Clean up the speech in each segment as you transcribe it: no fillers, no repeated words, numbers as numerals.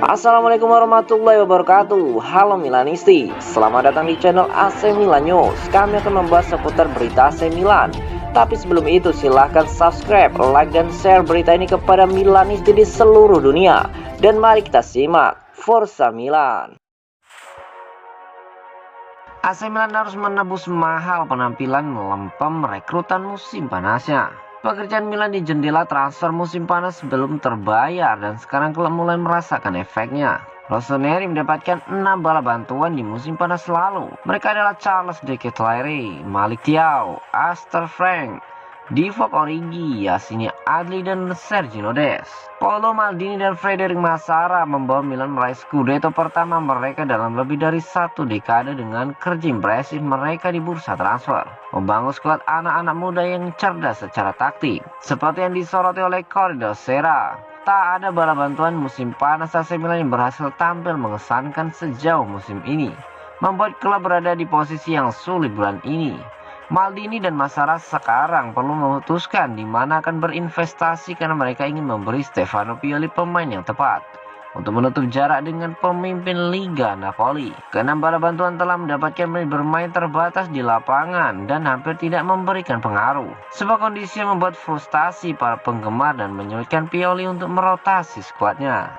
Assalamualaikum warahmatullahi wabarakatuh. Halo Milanisti, selamat datang di channel AC Milan News. Kami akan membahas seputar berita AC Milan. Tapi sebelum itu silahkan subscribe, like, dan share berita ini kepada Milanisti di seluruh dunia. Dan mari kita simak Forza Milan. AC Milan harus menebus mahal penampilan melempem rekrutan musim panasnya. Pekerjaan Milan di jendela transfer musim panas belum terbayar dan sekarang klub mulai merasakan efeknya. Rossoneri mendapatkan 6 bala bantuan di musim panas lalu. Mereka adalah Charles De Ketelaere, Malik Thiaw, Astor Frank, Divock Origi, Yassine Adli, dan Sergio Des. Paolo Maldini dan Frederic Massara membawa Milan meraih Scudetto pertama mereka dalam lebih dari 1 dekade dengan kerja impresif mereka di bursa transfer. Membangun skuad anak-anak muda yang cerdas secara taktik. Seperti yang disoroti oleh Corriere Sera, tak ada bala bantuan musim panas AC Milan yang berhasil tampil mengesankan sejauh musim ini, membuat klub berada di posisi yang sulit bulan ini. Maldini dan Massara sekarang perlu memutuskan di mana akan berinvestasi karena mereka ingin memberi Stefano Pioli pemain yang tepat untuk menutup jarak dengan pemimpin Liga Napoli. Keenam bala bantuan telah mendapatkan menit bermain terbatas di lapangan dan hampir tidak memberikan pengaruh. Sebuah kondisi yang membuat frustasi para penggemar dan menyulitkan Pioli untuk merotasi skuadnya.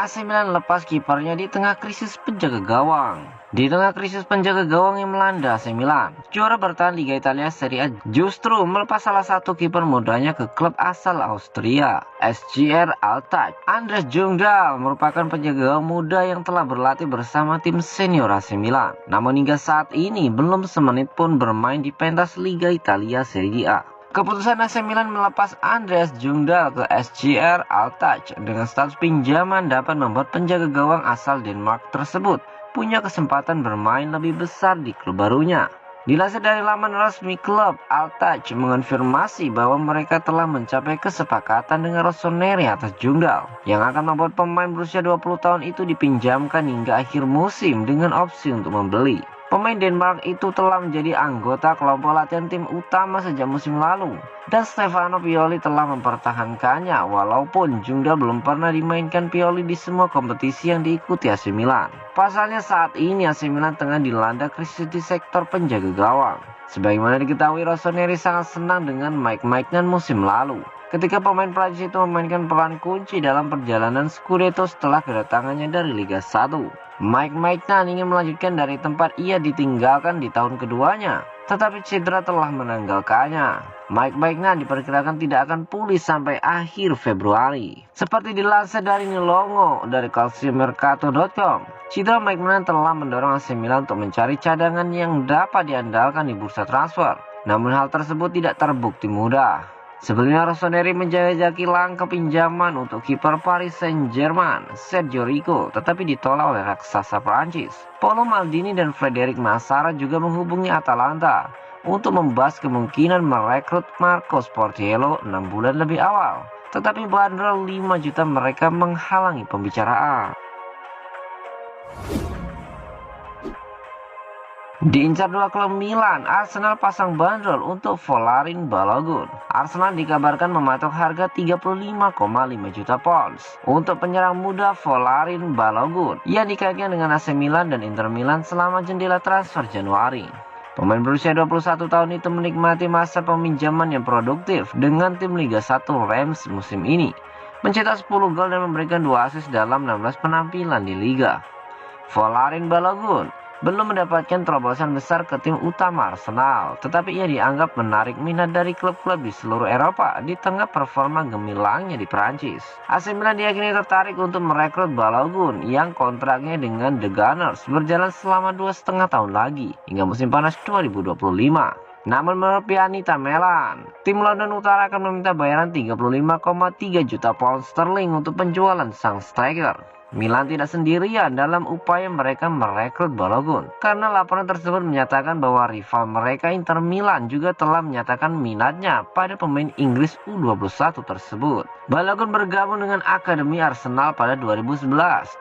AC Milan lepas kipernya di tengah krisis penjaga gawang. Di tengah krisis penjaga gawang yang melanda AC Milan, juara bertahan Liga Italia Serie A justru melepas salah satu kiper mudanya ke klub asal Austria, SGR Altach. Andres Jungdahl merupakan penjaga gawang muda yang telah berlatih bersama tim senior AC Milan. Namun hingga saat ini belum semenit pun bermain di pentas Liga Italia Serie A. Keputusan AC Milan melepas Andreas Jungdahl ke SGR Altach dengan status pinjaman dapat membuat penjaga gawang asal Denmark tersebut punya kesempatan bermain lebih besar di klub barunya. Dilansir dari laman resmi klub, Altach mengonfirmasi bahwa mereka telah mencapai kesepakatan dengan Rossoneri atas Jungdahl yang akan membuat pemain berusia 20 tahun itu dipinjamkan hingga akhir musim dengan opsi untuk membeli. Pemain Denmark itu telah menjadi anggota kelompok latihan tim utama sejak musim lalu dan Stefano Pioli telah mempertahankannya walaupun Jungdahl belum pernah dimainkan Pioli di semua kompetisi yang diikuti AC Milan. Pasalnya saat ini AC Milan tengah dilanda krisis di sektor penjaga gawang. Sebagaimana diketahui, Rossoneri sangat senang dengan Mike Maignan musim lalu ketika pemain Prancis itu memainkan peran kunci dalam perjalanan Scudetto setelah kedatangannya dari Liga 1. Mike Maignan ingin melanjutkan dari tempat ia ditinggalkan di tahun keduanya, tetapi cedera telah menanggalkannya. Mike Maignan diperkirakan tidak akan pulih sampai akhir Februari. Seperti dilansir dari Nilongo dari calciomercato.com, cedera Mike Maignan telah mendorong AC Milan untuk mencari cadangan yang dapat diandalkan di bursa transfer. Namun hal tersebut tidak terbukti mudah. Sebelumnya Rossoneri menjajaki langkah pinjaman untuk kiper Paris Saint-Germain, Sergio Rico, tetapi ditolak oleh raksasa Prancis. Paolo Maldini dan Frederic Massara juga menghubungi Atalanta untuk membahas kemungkinan merekrut Marcos Portiello 6 bulan lebih awal. Tetapi bandrol 5 juta mereka menghalangi pembicaraan. Diincar dua klub Milan, Arsenal pasang bandrol untuk Folarin Balogun. Arsenal dikabarkan mematok harga 35,5 juta pounds untuk penyerang muda Folarin Balogun yang dikaitkan dengan AC Milan dan Inter Milan selama jendela transfer Januari. Pemain berusia 21 tahun itu menikmati masa peminjaman yang produktif dengan tim Liga 1 Reims musim ini, mencetak 10 gol dan memberikan 2 assist dalam 16 penampilan di liga. Folarin Balogun belum mendapatkan terobosan besar ke tim utama Arsenal, tetapi ia dianggap menarik minat dari klub-klub di seluruh Eropa di tengah performa gemilangnya di Prancis. AC Milan diyakini tertarik untuk merekrut Balogun yang kontraknya dengan The Gunners berjalan selama 2,5 tahun lagi hingga musim panas 2025. Namun menurut Pianita Melan, tim London Utara akan meminta bayaran 35,3 juta pound sterling untuk penjualan sang striker. Milan tidak sendirian dalam upaya mereka merekrut Balogun, karena laporan tersebut menyatakan bahwa rival mereka Inter Milan juga telah menyatakan minatnya pada pemain Inggris U21 tersebut. Balogun bergabung dengan Akademi Arsenal pada 2011,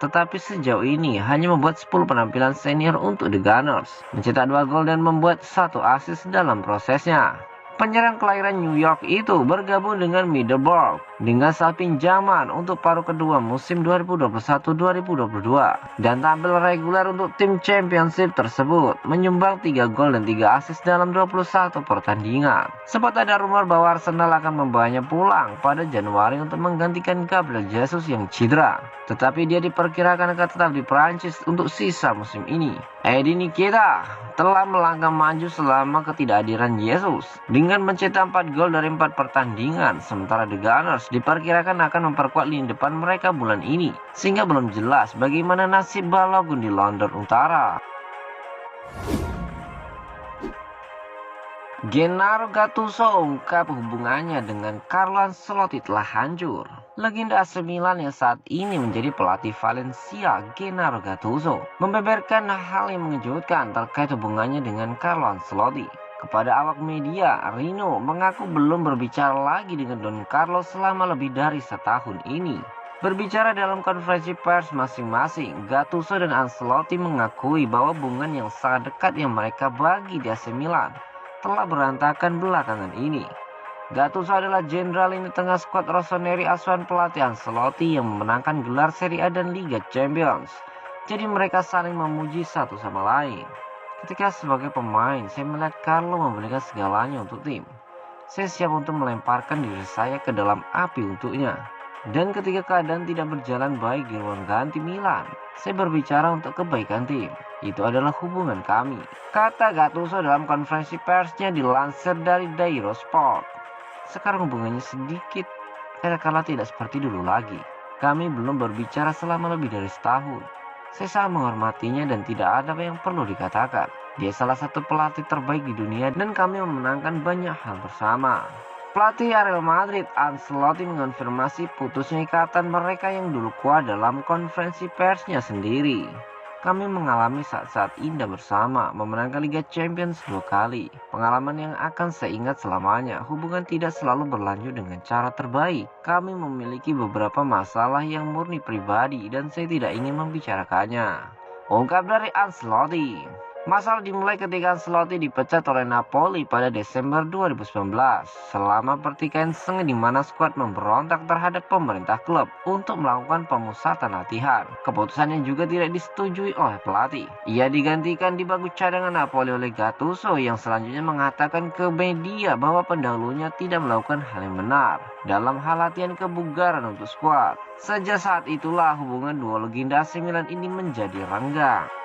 tetapi sejauh ini hanya membuat 10 penampilan senior untuk The Gunners, mencetak 2 gol dan membuat 1 assist dalam prosesnya. Penyerang kelahiran New York itu bergabung dengan Middlesbrough dengan salah pinjaman untuk paruh kedua musim 2021-2022 dan tampil reguler untuk tim championship tersebut, menyumbang 3 gol dan 3 assist dalam 21 pertandingan. Sempat ada rumor bahwa Arsenal akan membawanya pulang pada Januari untuk menggantikan Gabriel Jesus yang cedera, tetapi dia diperkirakan akan tetap di Prancis untuk sisa musim ini. Eddie Nketiah telah melangkah maju selama ketidakhadiran Jesus dengan mencetak 4 gol dari 4 pertandingan, sementara The Gunners diperkirakan akan memperkuat lini depan mereka bulan ini, sehingga belum jelas bagaimana nasib Balogun di London Utara. Gennaro Gattuso ungkap hubungannya dengan Carlo Ancelotti telah hancur. Legenda AC Milan yang saat ini menjadi pelatih Valencia, Gennaro Gattuso, membeberkan hal yang mengejutkan terkait hubungannya dengan Carlo Ancelotti. Kepada awak media, Rino mengaku belum berbicara lagi dengan Don Carlo selama lebih dari setahun ini. Berbicara dalam konferensi pers masing-masing, Gattuso dan Ancelotti mengakui bahwa hubungan yang sangat dekat yang mereka bagi di AC Milan telah berantakan belakangan ini. Gattuso adalah jenderal lini tengah skuad Rossoneri asuhan pelatih Ancelotti yang memenangkan gelar Serie A dan Liga Champions. Jadi mereka saling memuji satu sama lain. Ketika sebagai pemain, saya melihat Carlo memberikan segalanya untuk tim. Saya siap untuk melemparkan diri saya ke dalam api untuknya. Dan ketika keadaan tidak berjalan baik di ruang ganti Milan, saya berbicara untuk kebaikan tim. Itu adalah hubungan kami, kata Gattuso dalam konferensi persnya dilansir dari Dairo Sport. Sekarang hubungannya sedikit kala tidak seperti dulu lagi. Kami belum berbicara selama lebih dari setahun. Saya sangat menghormatinya dan tidak ada yang perlu dikatakan. Dia salah satu pelatih terbaik di dunia dan kami memenangkan banyak hal bersama. Pelatih Real Madrid Ancelotti mengonfirmasi putusnya ikatan mereka yang dulu kuat dalam konferensi persnya sendiri. Kami mengalami saat-saat indah bersama, memenangkan Liga Champions 2 kali. Pengalaman yang akan saya ingat selamanya. Hubungan tidak selalu berlanjut dengan cara terbaik. Kami memiliki beberapa masalah yang murni pribadi dan saya tidak ingin membicarakannya, ungkap dari Ancelotti. Masalah dimulai ketika Ancelotti dipecat oleh Napoli pada Desember 2019 selama pertikaian sengit di mana skuad memberontak terhadap pemerintah klub untuk melakukan pemusatan latihan. Keputusannya juga tidak disetujui oleh pelatih. Ia digantikan di bangku cadangan Napoli oleh Gattuso yang selanjutnya mengatakan ke media bahwa pendahulunya tidak melakukan hal yang benar dalam hal latihan kebugaran untuk skuad. Sejak saat itulah hubungan dua legenda AC Milan ini menjadi renggang.